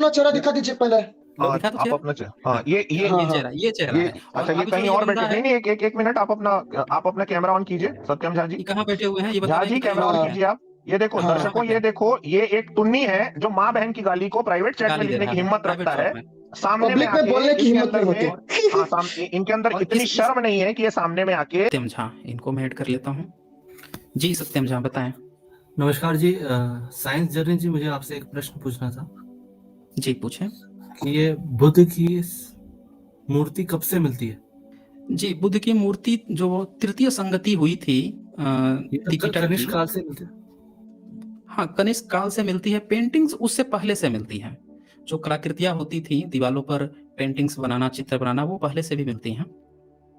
अपना चेहरा दिखा दीजिए पहले। हाँ, दिखा तो आप चेहरा। अपना हाँ, ये हाँ हाँ ये चेहरा ये है। और अच्छा, ये अब जो कहीं ये और बंदा बैठे है, नहीं, एक मिनट, आप अपना कैमरा ऑन कीजिए सत्यम झा जी। ये कहाँ बैठे हुए हैं? ये बता झा रहे हैं जी कि कहीं कैमरा और ऑन बैठे हैं। कीजिए आप। ये देखो हाँ दर्शकों, बैठे ये हैं। देखो, ये एक टुन्नी है जो माँ बहन की गाली को प्राइवेट चैट में गाली दे लिखने रहा की है हिम्मत प्राइवेट रखता चैट है। में। सामने में पब्लिक में आके बोलने की इनके हिम्मत अंदर नहीं में होती। हाँ, इनके अंदर और इतनी शर्म नहीं है कि ये सामने में आके। सत्यम झा, इनको मैं ऐड कर लेता हूँ। जी सत्यम झा बताएं। नमस्कार जी, साइंस जर्नी जी, मुझे आपसे एक प्रश्न पूछना था जी पूछें। कि ये बुद्ध की मूर्ति कब से मिलती है? जी, बुद्ध की मूर्ति जो तृतीय संगति हुई थी ये तो त्रिपिटक की, कनिष्क काल से मिलती है। हाँ कनिष्क काल से मिलती है। पेंटिंग्स उससे पहले से मिलती हैं। जो कलाकृतियां होती थी दीवालों पर, पेंटिंग्स बनाना, चित्र बनाना, वो पहले से भी मिलती हैं।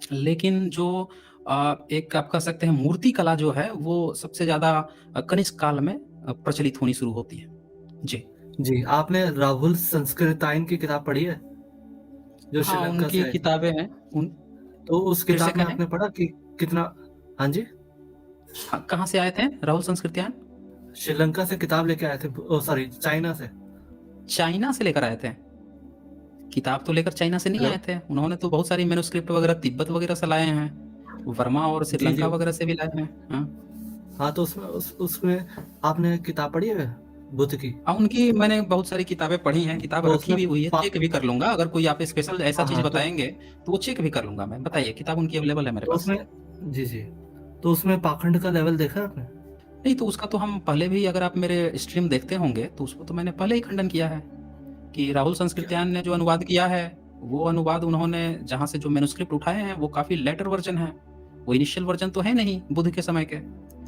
लेकिन जो एक आप कह सकते हैं मूर्ति कला जो है वो सबसे ज्यादा कनिष्क काल में प्रचलित होनी शुरू होती है। जी जी, आपने राहुल संस्कृतायन की किताब पढ़ी है जो हाँ, श्रीलंका से उनकी आई थी? किताबें हैं उन। तो उस फिर से किताब में कहें। आपने पढ़ा कि कितना, हाँ जी, हाँ, कहाँ से आए थे राहुल संस्कृत्यायन? श्रीलंका से किताब लेके आए थे, सॉरी चाइना से। चाइना से लेकर आए थे? किताब तो लेकर चाइना से नहीं हेलो? आए थे, उन्होंने तो बहुत सारी मैन्युस्क्रिप्ट वगैरह तिब्बत वगैरह से लाए हैं, वर्मा और जी श्रीलंका जी, वगैरह से भी लाए हैं। हाँ हाँ, तो उसमें आपने किताब पढ़ी है बुद्ध की? हाँ, उनकी मैंने बहुत सारी किताबें पढ़ी हैं, किताब तो रखी उसमें भी हुई है, चेक भी कर लूंगा। अगर कोई आप स्पेशल ऐसा चीज हाँ, बताएंगे तो वो चेक भी कर लूंगा मैं। बताइए, किताब उनकी अवेलेबल है मेरे तो पास। उसमें जी जी, तो उसमें पाखंड का लेवल देखा है आपने? नहीं तो उसका तो हम पहले भी, अगर आप मेरे स्ट्रीम देखते होंगे तो उसको तो मैंने पहले ही खंडन किया है कि राहुल संस्कृत्यायन ने जो अनुवाद किया है, वो अनुवाद उन्होंने जहाँ से जो मैन्युस्क्रिप्ट उठाए हैं वो काफी लेटर वर्जन है, वो इनिशियल वर्जन तो है नहीं बुद्ध के समय के।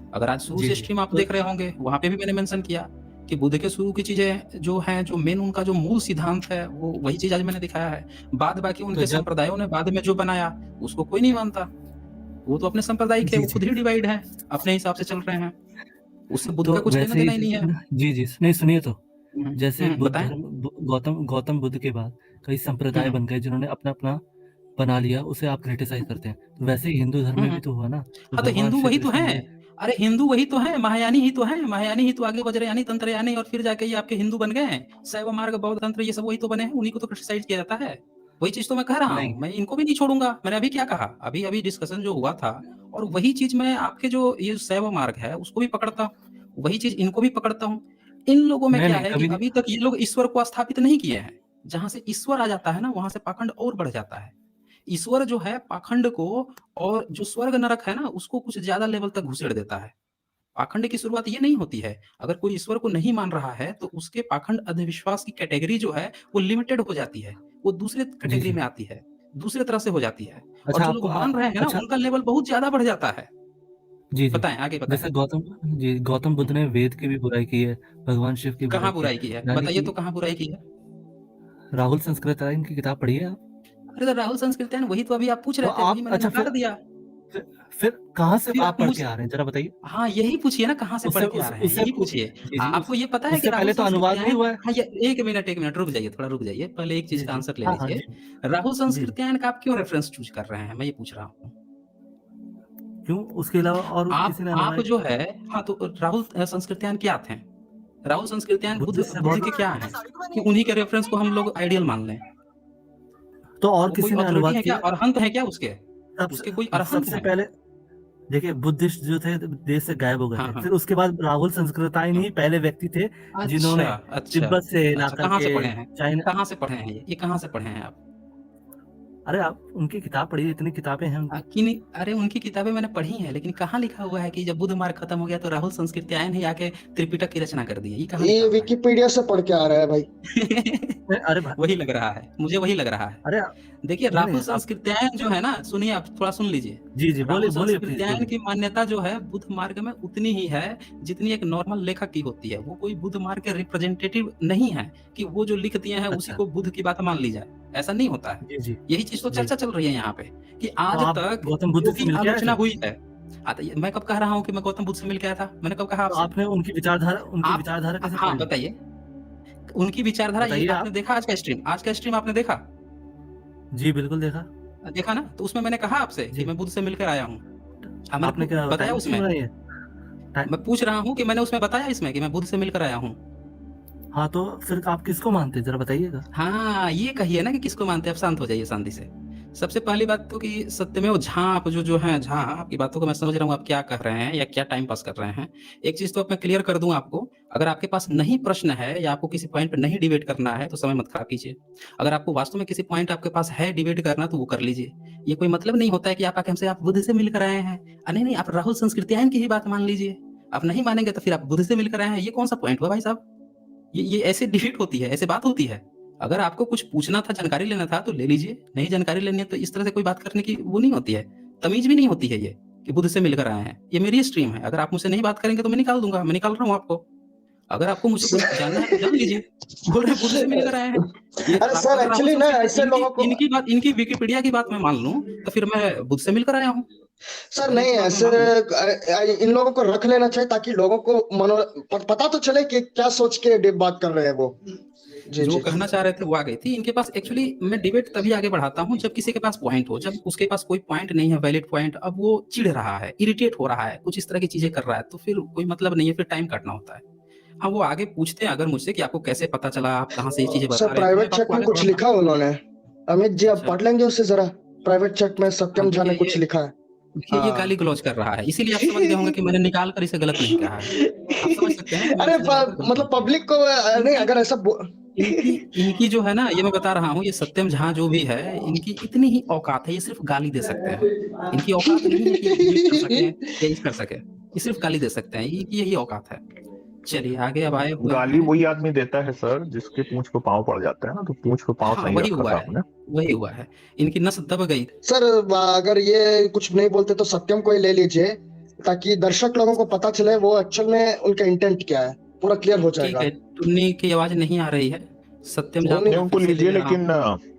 अगर आज शुरू जी से जी, स्ट्रीम आप तो देख रहे होंगे, वहां पे भी मैंने मेंशन किया कि बुद्ध के शुरू की चीजें जो हैं, जो मेन उनका जो मूल सिद्धांत है, वो वही चीज आज मैंने दिखाया है। बाद बाकी उनके जब संप्रदायों ने बाद में जो बनाया उसको कोई नहीं मानता। वो तो अपने सांप्रदायिक है, जी वो जी, खुद ही डिवाइड है, अपने हिसाब से चल रहे हैं, उससे बुद्ध तो का कुछ लेना वैसे ही देना ही नहीं है। जी जी, नहीं सुनिए तो, जैसे बुद्ध बताएं। धर्म गौतम बुद्ध के बाद कई संप्रदाय हम्म बन गए जिन्होंने अपना अपना बना लिया, उसे आप क्रिटिसाइज करते हैं। तो वैसे ही हिंदू धर्म में हम्म भी तो हुआ ना, तो हाँ तो भगवान हिंदू श्री वही तो कृष्ण है। ने। अरे हिंदू वही तो है, महायानी ही तो है, महायानी ही तो आगे वज्रयानी तंत्रयानी और फिर जाके ये आपके हिंदू बन गए हैं। शैव मार्ग, बौद्ध तंत्र, ये सब वही तो बने हैं, उन्हीं को तो क्रिटिसाइज किया जाता है। वही चीज तो मैं कह रहा नहीं हूँ, मैं इनको भी नहीं छोड़ूंगा। मैंने अभी क्या कहा, अभी अभी डिस्कशन जो हुआ था, और वही चीज मैं आपके जो ये शैव मार्ग है उसको भी पकड़ता हूँ, वही चीज इनको भी पकड़ता हूँ। इन लोगों में नहीं क्या नहीं, है कि कभी नहीं। अभी तक ये लोग ईश्वर को स्थापित नहीं किए हैं। जहां से ईश्वर आ जाता है ना, वहां से पाखंड और बढ़ जाता है। ईश्वर जो है पाखंड को, और जो स्वर्ग नरक है ना, उसको कुछ ज्यादा लेवल तक घुसेड़ देता है। पाखंड की शुरुआत ये नहीं होती है। अगर कोई ईश्वर को नहीं मान रहा है तो उसके पाखंड अंधविश्वास की कैटेगरी जो है वो लिमिटेड हो जाती है, वो दूसरे जी कैटेगरी जी, में आती है, दूसरे तरह से हो जाती है। और अच्छा जो आपको लोग मान रहे हैं ना, अच्छा, उनका लेवल बहुत ज्यादा बढ़ जाता है। जी जी, बताएं, आगे बताएं। जैसे गौतम बुद्ध ने वेद की भी बुराई की है, भगवान शिव की बुराई कहाँ की है, बुराई की है? यानी बताइए कि तो, कहाँ बुराई की है? राहुल संस्कृतायन की किताब पढ़ी है आप? अरे तो राहुल संस्कृत्यायन वही तो अभी आप पूछ तो रहे थे, वही आप मैंने अच्छा, नकार दिया। फिर कहाँ से फिर आप आप पढ़ मुझ, के आ रहे हैं, जरा बताइए। हाँ यही पूछिए ना, कहाँ से पढ़ के आ रहे हैं, उससे यही पूछिए। जी जी, आपको ये पता है कि उससे राहुल पहले तो अनुवाद नहीं संस्कृत्यायन, हुआ है। हाँ ये एक मिनट रुक जाइए, थोड़ा रुक जाइए, पहले एक चीज जी का जी, आंसर ले हाँ हाँ, लीजिए। जी राहुल जी, संस्कृत्यायन का आप क्यों रेफरेंस चूज कर रहे हैं, मैं ये पूछ रहा हूँ। क्यों, उसके अलावा और किसी ने आप अनुवाद? जो है, हाँ तो राहुल संस्कृत्यायन क्या थे? राहुल संस्कृत्यायन बुद्ध से बुद्ध बहुत, के क्या हैं कि उन्हीं के रेफरेंस को हम लोग आइडियल मान लें? तो और वो कोई किसी ने अथॉरिटी अनुवाद है क्या, किया अरहंत है क्या उसके? उसके कोई अरहंत सबसे हैं? पहले। देखिए, बुद्धिस्ट जो थे देश से गायब हो गए हाँ थे, हाँ फिर उसके बाद राहुल संस्कृतायन हाँ। ही पहले व्यक्ति थे अच्छा जिन्होंने अच्छा तिब्बत से ला अच्छा, कहाँ करके से पढ़े हैं? चाइना। कहाँ से पढ़े हैं ये कहाँ से पढ़े हैं आप? अरे आप उनकी किताब पढ़िए, इतनी किताबें हैं उनकी। कि नहीं, अरे उनकी किताबें मैंने पढ़ी हैं, लेकिन कहाँ लिखा हुआ है कि जब बुद्ध मार्ग खत्म हो गया तो राहुल संस्कृत्यायन ही आके त्रिपिटक की रचना कर दी है? ये कहाँ लिखा ये हुआ है? विकिपीडिया से पढ़ के आ रहा है भाई। अरे भाई, वही लग रहा है मुझे, वही लग रहा है। अरे देखिए नहीं राहुल नहीं, आप संस्कृत्यायन जो है ना, सुनिए आप थोड़ा सुन लीजिए। जी जी, राहुल बोलिए बोलिए, प्लीज संस्कृत्यायन बोलिए। की मान्यता जो है बुद्ध मार्ग में उतनी ही है जितनी एक नॉर्मल लेखक की होती है। वो कोई बुद्ध मार्ग के रिप्रेजेंटेटिव नहीं है कि वो जो लिख दिए हैं उसी अच्छा, को बुद्ध की बात मान ली जाए, ऐसा नहीं होता है। जी जी यही चीज तो जी, चर्चा चल रही है यहाँ पे कि तो आज आप तक गौतम बुद्ध जो से भी मिलके आए आलोचना थे? हुई है। मैं कब कह रहा हूँ कि मैं गौतम बुद्ध से मिलकर आया था? मैंने कब कहा तो आपसे? आपने उनकी आप, विचारधारा कैसे हाँ पढ़ ली? बताइए। उनकी विचारधारा, ये बताइए आपने आप। देखा आज का स्ट्रीम? आज का स्ट्रीम आपने देखा? जी बिल्कुल देखा। देखा ना, तो उसमें मैंने कहा आपसे कि जी, मैं बुद्ध से मिलकर आया हूँ। मैंने आपने क्या बताया टाइम मशीन उसमें, बनाई है? मैं पूछ रहा हूँ कि मैंने उसमें बताया इसमें कि मैं बुद्ध से मिलकर आया हूँ। हाँ तो फिर आप किसको मानते हैं जरा बताइएगा। हाँ, ये कहिए ना कि किसको मानते हैं। आप शांत हो जाइए शांति से। सबसे पहली बात तो कि सत्यमेव झा आप जो हैं झा, आपकी बातों को मैं समझ रहा हूँ आप क्या कह रहे हैं या क्या टाइम पास कर रहे हैं। एक चीज़ तो अब मैं क्लियर कर दूँ आपको, अगर आपके पास नहीं प्रश्न है या आपको किसी पॉइंट पे नहीं डिबेट करना है तो समय मत खराब कीजिए। अगर आपको वास्तव में किसी पॉइंट आपके पास है डिबेट करना तो वो कर लीजिए। ये कोई मतलब नहीं होता है कि आप आके हमसे आप बुद्ध से मिलकर आए हैं। नहीं, नहीं, आप राहुल संस्कृत्यायन की ही बात मान लीजिए। आप नहीं मानेंगे तो फिर आप बुद्ध से मिलकर आए हैं। ये कौन-सा पॉइंट हुआ भाई साहब? ये ऐसे डिबेट होती है, ऐसे बात होती है। अगर आपको कुछ पूछना था, जानकारी लेना था तो ले लीजिए, नहीं जानकारी लेनी है तो इस तरह से कोई बात करने की वो नहीं होती है, तमीज़ भी नहीं होती है ये, कि बुद्ध से मिलकर आए हैं। ये मेरी स्ट्रीम है, अगर आप मुझसे नहीं बात करेंगे तो मैं निकाल दूँगा, मैं निकाल रहा हूँ आपको। अगर आपको मुझसे कुछ जानना है तो जान लीजिए, बोल रहे हैं बुद्ध से मिलकर आए हैं। ये अरे आप सर अगर राहुल एक्चुअली ना संस्कृति ऐसे लोगों को इनकी विकिपीडिया की बात मैं मान लूँ, तो फिर मैं बुद्ध से मिलकर आया हूँ। सर अगर नहीं इनकी बात मैं ऐसे मान लूँ इन लोगों को रख लेना चाहिए ताकि लोगों को पता तो चले कि क्या सोच के बात कर रहे हैं वो। जी जो जी कहना चाह रहे थे वो आ गई थी। इनके पास एक्चुअली मैं डिबेट तभी आगे बढ़ाता हूँ जब किसी के पास पॉइंट हो। जब उसके पास कोई पॉइंट नहीं है, वैलिड पॉइंट, अब वो चिढ़ रहा है, इरिटेट हो रहा है, कुछ इस तरह की चीज़ें कर रहा है, तो फिर कोई मतलब नहीं है, फिर टाइम काटना होता है। हाँ, वो आगे पूछते हैं अगर मुझसे कि आपको कैसे पता चला, आप कहाँ से ये चीज़ें सर बता रहे हैं, तो मैं प्राइवेट आपको चैट में आगे कुछ बढ़ाता लिखा हूँ। उन्होंने। अमित जी आप अच्छा, पढ़ लेंगे उससे जरा। प्राइवेट चैट में हाँ, सत्यम झा ने देखिए कुछ लिखा है। देखिए ये हाँ गाली-गलौज कर रहा है, इसीलिए आप समझ गए होंगे कि मैंने निकाल कर इसे गलत नहीं कहा है। आप समझ सकते हैं कि मैंने अरे इसे निकाल कर गलत मतलब नहीं कहा। पब्लिक को नहीं इनकी अगर ऐसा इनकी इनकी जो है ना, ये मैं बता रहा हूँ, ये सत्यम झा जो भी है, इनकी इतनी ही औकात है, ये सिर्फ़ गाली दे सकते हैं। इनकी औकात नहीं है कि ये डिबेट कर सकें या ये कर सकें। ये सिर्फ़ गाली दे सकते हैं, इनकी यही औकात है। चलिए आगे अब आए हुए गाली हैं। वही आदमी देता है सर जिसके पूंछ पे पाँव पड़ जाता है ना, तो पूंछ पे पाँव हाँ, सही वही रखा हुआ था है, आपने। वही हुआ है। इनकी नस दब गई। सर अगर ये कुछ नहीं बोलते तो सत्यम को ही ले लीजिए ताकि दर्शक लोगों को पता चले वो एक्चुअल में उनका इंटेंट क्या है, पूरा क्लियर हो ठीक जाएगा। है, टुन्नी की आवाज़ नहीं आ रही है। सत्यम झा वो को नहीं मैं उनको फिर से ले लीजिए, ले रहा लेकिन हूँ।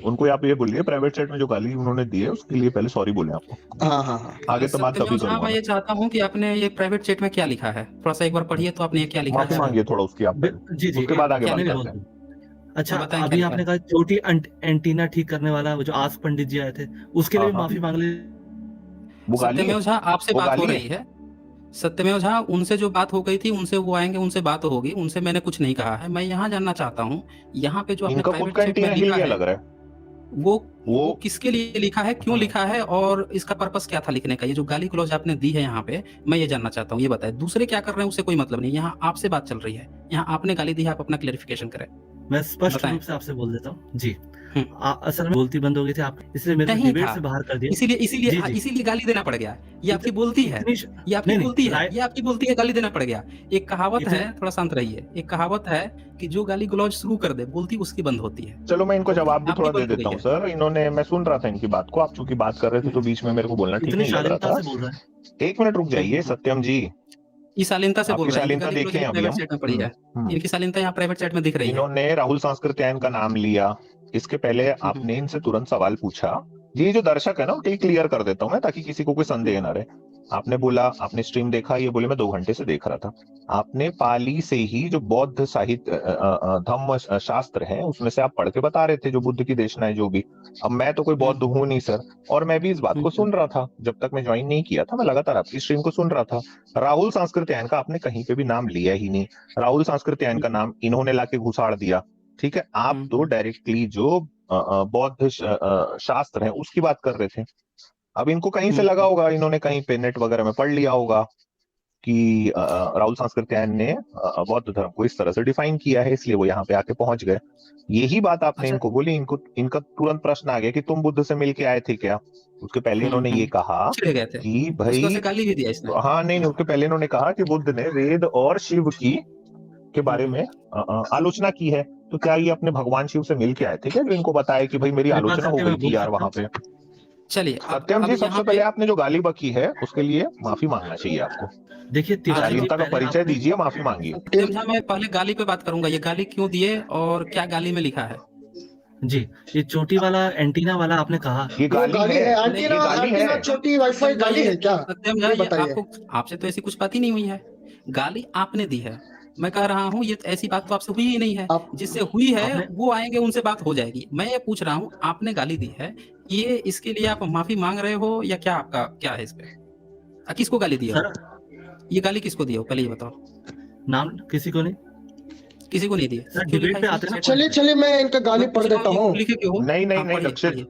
उनको आप ये बोलिए प्राइवेट चैट में जो गाली उन्होंने दी है उसके लिए पहले सॉरी बोले आपको। हाँ हाँ हाँ आगे तो बात सत्यमेव तभी झा, करूंगा मैं मैं। ये चाहता हूँ कि आपने ये प्राइवेट चैट में क्या लिखा है? थोड़ा-सा एक बार पढ़िए तो आपने ये क्या लिखा माफी है? मांगिए थोड़ा उसकी आप पहले, जी जी उसके बाद आगे क्या बात मैं भी लिखा है? करते हैं। बोलता हूँ। अच्छा हाँ, बताएँ क्या अभी लिखा आपने है? कहा छोटी एंटीना ठीक करने वाला वो जो आस पंडित जी आए थे उसके लिए हाँ भी हाँ, माफी मांग ले। वो गाली है, सत्यमेव झा, आपसे वो बात हो गाली है। रही है। सत्यमेव झा, उनसे जो बात हो गई थी, उनसे वो आएँगे, उनसे बात होगी, उनसे मैंने कुछ नहीं कहा है। मैं यहाँ जानना चाहता हूँ, यहाँ पे जो आपने इनका खुद प्राइवेट का चैट में एंटीना हिल लिखा गया है, लग रहा है। वो वो वो किसके लिए लिखा है, क्यों हाँ, लिखा है और इसका पर्पस क्या था लिखने का? ये जो गाली-गलौज आपने दी है यहाँ पे, मैं ये जानना चाहता हूँ, ये बताएँ। दूसरे क्या कर रहे हैं उससे कोई मतलब नहीं, यहाँ आपसे बात चल रही है। यहाँ आपने गाली दी है, आप अपना क्लैरिफिकेशन करें। मैं स्पष्ट बताएँ। रूप से आपसे बोल देता हूँ जी। हुँ। असल में बोलती बंद हो गई थी आप इसलिए मेरे को नहीं डिबेट था। से बाहर कर दिया। इसीलिए इसीलिए जी हाँ, जी इसीलिए गाली देना पड़ गया। ये आपकी बोलती है। इतनी ये आपकी नहीं नहीं बोलती है। राय ये आपकी बोलती है, गाली देना पड़ गया। एक कहावत इतने है, थोड़ा शांत रहिए। एक कहावत है कि जो गाली-गलौज शुरू कर दे, बोलती उसकी बंद होती है। चलो मैं इनको जवाब भी आपकी थोड़ा दे बंद हो देता गई हूँ है। सर। इन्होंने, मैं सुन रहा था इनकी बात को, आप चूंकि बात कर रहे थे तो बीच में मेरे को बोलना ठीक इतनी नहीं लग रहा शालीनता था। से बोल रहा है। 1 मिनट रुक जाइए सत्यम जी, ये शालीनता से बोल आपकी रहे हैं। इनकी शालीनता गाली-गलौज देखें यहाँ अभी प्राइवेट हम। चैट में पड़ी है। हम्म। इनकी शालीनता यहाँ प्राइवेट चैट में दिख रही है। इन्होंने राहुल सांस्कृत्यायन का नाम लिया, इसके पहले हुँ, हुँ। आपने इनसे तुरंत सवाल पूछा। ये जो दर्शक है ना उनके क्लियर कर देता हूं मैं ताकि किसी को कोई संदेह ना रहे। आपने बोला आपने स्ट्रीम देखा, ये बोले मैं 2 घंटे से देख रहा था। आपने पाली से ही जो बौद्ध साहित्य धम्म शास्त्र है उसमें से आप पढ़ के बता रहे थे जो बुद्ध की देशना है जो भी। अब मैं तो कोई हुँ, बौद्ध हूं नहीं सर, और मैं भी इस बात हुँ, को हुँ। सुन रहा था। जब तक मैं ज्वाइन नहीं किया था मैं लगातार आपकी स्ट्रीम को सुन रहा था। राहुल सांस्कृत्यायन का आपने कहीं पे भी नाम लिया ही नहीं। राहुल सांस्कृत्यायन का नाम इन्होंने लाके घुसाड़ दिया। ठीक है, आप हुँ, तो हुँ। डायरेक्टली जो बौद्ध शास्त्र है उसकी बात कर रहे थे। अब इनको कहीं से हुँ, लगा हुँ। होगा, इन्होंने कहीं पे नेट वगैरह में पढ़ लिया होगा कि राहुल सांस्कृत्यायन ने बौद्ध धर्म को इस तरह से डिफाइन किया है, इसलिए वो यहाँ पे आके पहुंच गए। यही बात आपने अच्छा। इनको बोली, इनको इनका तुरंत प्रश्न आ गया कि तुम बुद्ध से मिलके आए थे क्या। उसके पहले हुँ, इन्होंने ये हुँ। कहा चिढ़ गए थे। कि उसके बाद से भाई, गाली भी दिया इसने। हाँ नहीं नहीं, उसके पहले इन्होंने कहा कि बुद्ध ने वेद और शिव की के हुँ, बारे हुँ। में आलोचना की है। तो क्या ये अपने भगवान शिव से मिल के आए थे क्या, जो इनको बताया कि भाई मेरी कृपा आलोचना हो करके गई मैं थी बोल यार सकता वहां हूँ। पे। चलिए सत्यम अब जी, यहाँ सबसे पे पहले आपने जो गाली बकी है उसके लिए माफी मांगना चाहिए आपको। देखिए हाँ, तिवारी जी ज़रूर। शालीनता का पहले परिचय आपने दीजिए, माफी मांगिए। सत्यम झा, मैं पहले गाली पे बात करूँगा। ये गाली क्यों दिए और क्या गाली में लिखा है? जी ये चोटी वाला एंटीना वाला आपने कहा ये वो गाली गाली है, है, नहीं, ये गाली है। एंटीना छोटी वाईफाई सत्यम झा, गाली है क्या? सत्यम झा, ये ये बताइए। आपको, आपसे तो ऐसी कुछ बात ही नहीं हुई है। गाली आपने दी है। मैं कह रहा हूँ ये ऐसी बात तो आपसे हुई ही नहीं है। आप जिससे हुई है आपने वो आएँगे, उनसे बात हो जाएगी। मैं ये पूछ रहा हूँ, आपने गाली दी है, ये इसके लिए आप माफ़ी माँग रहे हो या क्या, आपका क्या है इस पे? किसको गाली दिए हो? सर ये गाली किसको दिए हो, पहले ये बताओ? नाम किसी को नहीं। किसी को नहीं दिए। सर, क्यों डिबेट लिखा पे है आते इसमें? ना। चलिए चलिए मैं इनका गाली मैं पढ़ पूछ रहा देता ये हूँ। क्यों लिखे क्यों हो? नहीं नहीं हाँ, नहीं पढ़िए, लक्षित, पढ़िए।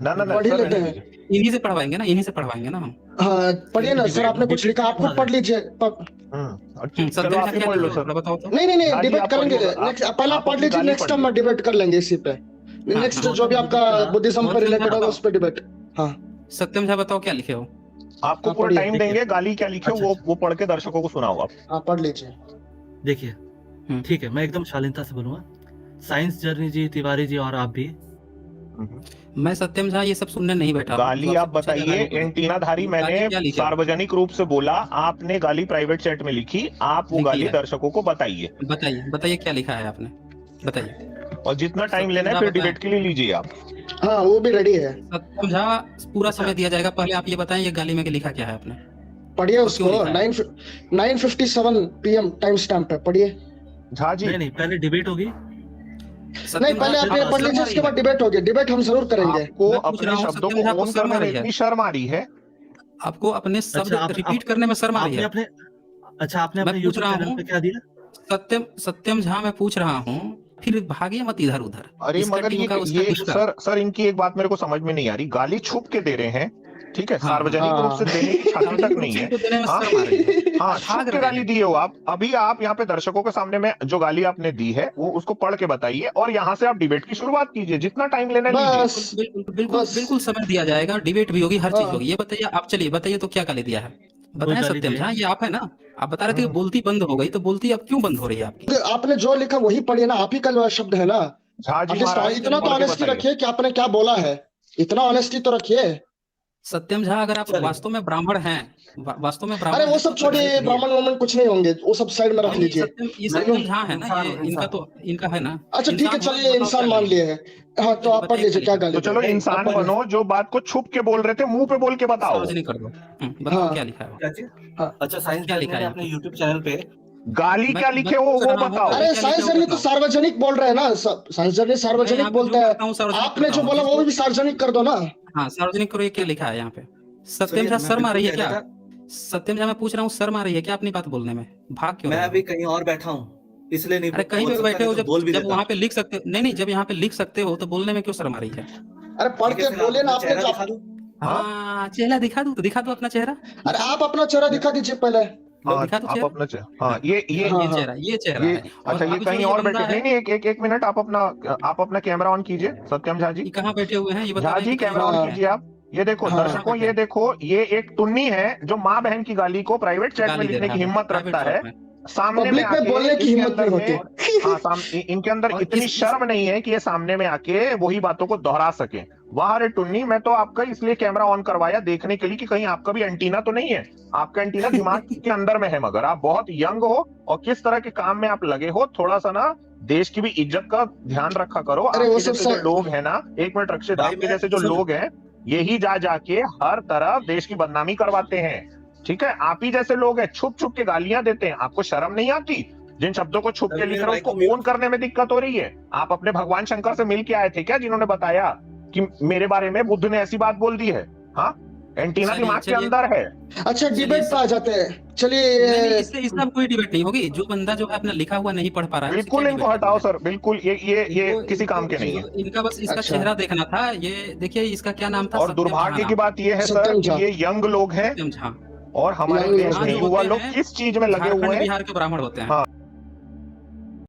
ना ना ना पढ़ ही सर लेते रहने हैं। दीजिए। इन्हीं से पढ़वाएंगे ना, इन्हीं से पढ़वाएंगे ना हम। हाँ पढ़िए ना सर, डिबेट- आपने कुछ लिखा, आप खुद डिबेट- पढ़ लीजिए। चलो सत्यम आप झा ही क्या पढ़ लो लिखे हैं? सर। थोड़ा बताओ तो। नहीं नहीं नहीं, हाँ जी, डिबेट आप करेंगे पढ़िए, नेक्स्ट। पहले आप पढ़ अपनी लीजिए, गाली नेक्स्ट टाइम पढ़िए। मैं डिबेट कर लेंगे इसी पे। हाँ, नेक्स्ट हाँ। जो भी आपका बुद्धिज्म बहुत पे अच्छा रिलेटेड होगा बताओ। उस पर डिबेट। हाँ सत्यम झा बताओ क्या लिखे हो? आपको आप पूरा पढ़िए, टाइम देंगे, गाली क्या लिखे हो अच्छा, वो पढ़ के दर्शकों को सुनाओ आप। आप पढ़ लीजिए। देखिए, हम्म। ठीक है, मैं एकदम शालीनता से बोलूंगा। साइंस जर्नी जी, तिवारी जी और आप भी। मैं सत्यम झा ये सब सुनने नहीं बैठा हूँ। गाली जो आप आपसे पूछेगा बताइए। गाली बोलो। एंटीनाधारी गाली मैंने क्या लिखे हो? सार्वजनिक रूप से बोला, आपने गाली प्राइवेट चैट में लिखी, आप वो लिखी गाली है। दर्शकों को बताइए। बताइए, बताइए क्या लिखा है आपने? बताइए। और जितना टाइम लेना है सत्यम फिर झा बताएं। डिबेट के लिए लीजिए आप। हाँ वो भी रेडी है। सत्यम झा पूरा अच्छा। समय दिया जाएगा। पहले आप ये बताएं ये गाली में लिखा क्या है आपने? पढ़िए और उसको। क्यों लिखा है? 9:57 PM टाइम स्टैम्प पे पढ़िए। झा जी नहीं, पहले डिबेट होगी। नहीं सत्यम पहले झा आप ये आपको पढ़ शर्म लीजिए, आ उसके रही बाद है? डिबेट होगी। डिबेट हम जरूर करेंगे। आपको मैं पूछ अपने रहा हूँ, शब्दों सत्यम झा को आपको ओन शर्म आ करने में रही है? इतनी शर्म आ रही है। आपको अपने शब्द अच्छा, रिपीट करने में शर्म आ रही आपने है? अपने अच्छा आपने मैं अपने पूछ YouTube रहा चैनल हूँ, पे क्या दिया? सत्यम झा मैं पूछ रहा हूँ, फिर भागिए मत इधर उधर। अरे इसका मगर टीम का, उसका ये उसका। सर इनकी एक बात मेरे को समझ में नहीं आ रही। गाली छुप के दे रहे हैं, ठीक है, हाँ, सार्वजनिक हाँ। रूप से देने की छाती तक सार्वजनिक रूप नहीं से है। इनको देने में हाँ? शर्म आ रही है। हाँ, आप छुप भाग के रहे गाली हैं। दिए हो आप। अभी आप यहाँ पे दर्शकों के सामने में जो गाली आपने दी है वो उसको पढ़ के बताइए और यहाँ से आप डिबेट की शुरुआत कीजिए। जितना टाइम लेना है लीजिए। बस बिल्कुल बिल्कुल बस। बिल्कुल समय दिया जाएगा। डिबेट भी होगी, हर चीज हाँ। होगी। ये बताइए आप, चलिए बताइए तो क्या गाली दिया है? बताएं गाली सत्यम दिया झा, है? ये आप है ना? आप बता रहे थे कि बोलती बंद हो गई, तो बोलती अब क्यों बंद हो रही है आपकी? तो आपने जो लिखा वही पढ़िए ना, आप ही का शब्द है ना। झा जी एटलीस्ट महाराज इतना तो पढ़ के ऑनेस्टी बताइए। रखिए कि आपने क्या बोला है। इतना ऑनेस्टी तो रखिए। सत्यम झा अगर आप चलिए। वास्तव में ब्राह्मण हैं, वास्तव में ब्राह्मण अरे वो हैं, सब तो गाली छोड़िए, पढ़िए। ब्राह्मण वामन कुछ नहीं होंगे, वो सब साइड में रख नहीं, लीजिए। ये सत्यम झा है ना, ये इंसान, इनका तो इनका है ना। अच्छा ठीक है, इंसान हुआ, चलिए बताओ इंसान क्या मान गाली लिए है? हैं। हाँ तो आप पढ़ बताइए लीजिए क्या क्या गाली तो चलो है। इंसान आप पढ़ लीजिए। बनो, जो बात को छुप के बोल रहे थे मुंह पे बोल के बताओ। सार्वजनिक कर दो। बताओ हाँ। क्या लिखा है वो? क्या चीज? हाँ। अच्छा, साइंस क्या जर्नी लिखा है ने यहाँ अपने पे? YouTube चैनल पे गाली क्या लिखे हो पूछ वो रहा हूँ, बताओ। गाली अरे क्या साइंस लिखा है वो जर्नी तो बताओ। सार्वजनिक बोल रहे हैं ना, साइंस जर्नी मैं यहाँ सार्वजनिक पे जो बोलता करता हूँ है। सार्वजनिक आपने करता जो हूँ। बोला वो जिसको भी सार्वजनिक कर दो ना। हाँ सार्वजनिक करो। ये क्या लिखा है यहाँ पे? सत्यम सुनिए, झा मैं शर्म आ बिल्कुल रही है कह क्या? रहा था। सत्यम झा मैं पूछ रहा हूँ, शर्म आ रही है क्या अपनी बात बोलने में? भाग क्यों मैं रहे अभी हो? कहीं और बैठा हूँ, इसलिए नहीं अरे कहीं बोल पे सकता, बैठे नहीं हो, तो जब बोल भी जब देता। वहां पे लिख सकते, नहीं, जब यहाँ पे लिख सकते हो तो बोलने में क्यों शर्म आ रही है? अरे पढ़ ठीक है, के फिर आप बोलिए ना। अपना आपने चेहरा जो दिखा दो। हाँ चेहरा दिखा दूँ तो दिखा दो अपना चेहरा। अरे आप अपना चेहरा दिखा दीजिए पहले। हाँ दिखा दो आप चेहरा। अपना हाँ ये हाँ ये हाँ। चेहरा, ये चेहरा ये है। और अच्छा, ये अब जो कहीं ये और बंदा बैठे। है, नहीं नहीं, एक मिनट, आप अपना कैमरा ऑन कीजिए सत्यम झा जी। ये कहाँ बैठे हुए हैं? ये बता झा रहे हैं जी कि कहीं कैमरा और ऑन बैठे हैं। कीजिए आप। ये देखो हाँ। दर्शकों, ये देखो, ये एक टुन्नी है जो माँ बहन की गाली को प्राइवेट चैट में गाली दे लिखने रहा की है हिम्मत प्राइवेट रखता है। चैट में। सामने में पब्लिक में आके बोलने की इसके हिम्मत अंदर नहीं में होती। हाँ इनके अंदर और इतनी शर्म नहीं है कि ये सामने में आके वही बातों को दोहरा सके। वाह रे टुन्नी, मैं तो आपका इसलिए कैमरा ऑन करवाया देखने के लिए कि कहीं आपका भी एंटीना तो नहीं है। आपका एंटीना दिमाग के अंदर में है, मगर आप बहुत यंग हो और किस तरह के काम में आप लगे हो, थोड़ा सा ना देश की भी इज्जत का ध्यान रखा करो। अरे वो आपके सब जैसे जो लोग हैं ना, एक मिनट रक्षित, भाई आपके मैं जैसे जो सुन- लोग हैं यही जा जाके हर तरफ देश की बदनामी करवाते हैं। ठीक है, आप ही जैसे लोग हैं छुप छुप के गालियां देते हैं। आपको शर्म नहीं आती? जिन शब्दों को छुप के अभी लिख मेरे रहे हो भाई को उसको ओन करने में दिक्कत हो रही है। आप अपने भगवान शंकर से मिल के आए थे क्या, जिन्होंने बताया कि मेरे बारे में बुद्ध ने ऐसी बात बोल दी है? हाँ, एंटीना चलिए, दिमाग के चलिए। अंदर है। अच्छा डिबेट पे आ जाते हैं। नहीं, चलिए इससे अब कोई डिबेट नहीं होगी। जो बंदा जो है अपना लिखा हुआ नहीं पढ़ पा रहा है, उससे बिल्कुल क्या इनको डिबेट हटाओ करनी है? सर, बिल्कुल ये किसी काम के नहीं है। इनका बस इसका अच्छा। चेहरा देखना था। ये देखिए, इसका क्या नाम था? और सत्यम दुर्भाग्य झा की नाम। बात यह है सर सत्यम कि झा। ये यंग लोग हैं सत्यम झा। और हमारे यंग देश लोग में हैं। युवा होते लोग हैं, किस चीज में लगे झारखंड हुए हैं। बिहार के ब्राह्मण होते हैं। हाँ।